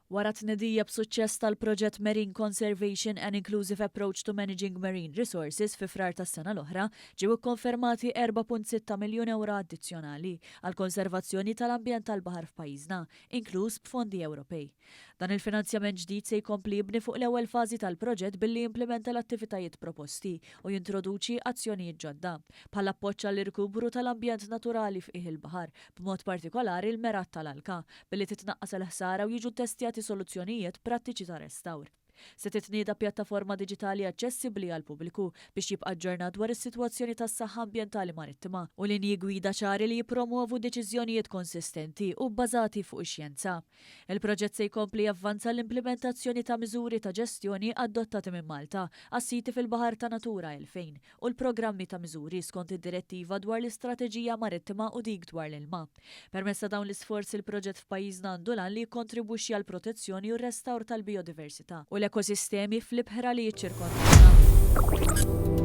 Wara tnedija b'suċċess tal-proġett Marine Conservation and Inclusive Approach to Managing Marine Resources fi frar tas-sena l-oħra, ġew ikkonfermati 4.6 miljun euro addizzjonali għal konservazzjoni tal-ambjent tal-baħar f'pajjiżna, inkluż b'fondi Ewropej. Dan il-finanzjament ġdid se jkompli jibni fuq l-ewwel fażi tal-proġett billi jimplementa l-attivitajiet proposti u jintroduċi azzjonijiet ġodda bħala appoġġ għall-irkubru tal-ambjent naturali f'qiegħ il-baħar, b'mod partikolari l-merat tal-alka, billi titnaqqas il-ħsara u jiġu testjati soluzzjonijiet prattiċi ta' restawr. Se titnieda pjattaforma diġitali aċċessibbli għal pubbliku biex jibqa' ġġornat dwar is-sitwazzjoni tas-saħħa ambjentali marittima u linji gwida ċari li jippromuovu deċiżjonijiet konsistenti u bbażati fuq ix-xjenza. Il-proġett se jkompli javvanza l-implementazzjoni ta' miżuri ta' ġestjoni adottati minn Malta għas-siti fil-Baħar ta' Natura 2000 u l-programmi ta' miżuri skont id-direttiva dwar l-istrateġija marittima u dik dwar l-ilma. Permezz ta' dawn l-isforzi il-proġett f'pajjiżna għandu lan li jikkontribwixxi għall protezzjoni u r-restawr tal-biodiversità u l-ekosistemi fl-ibħra li jiċċirkondawna.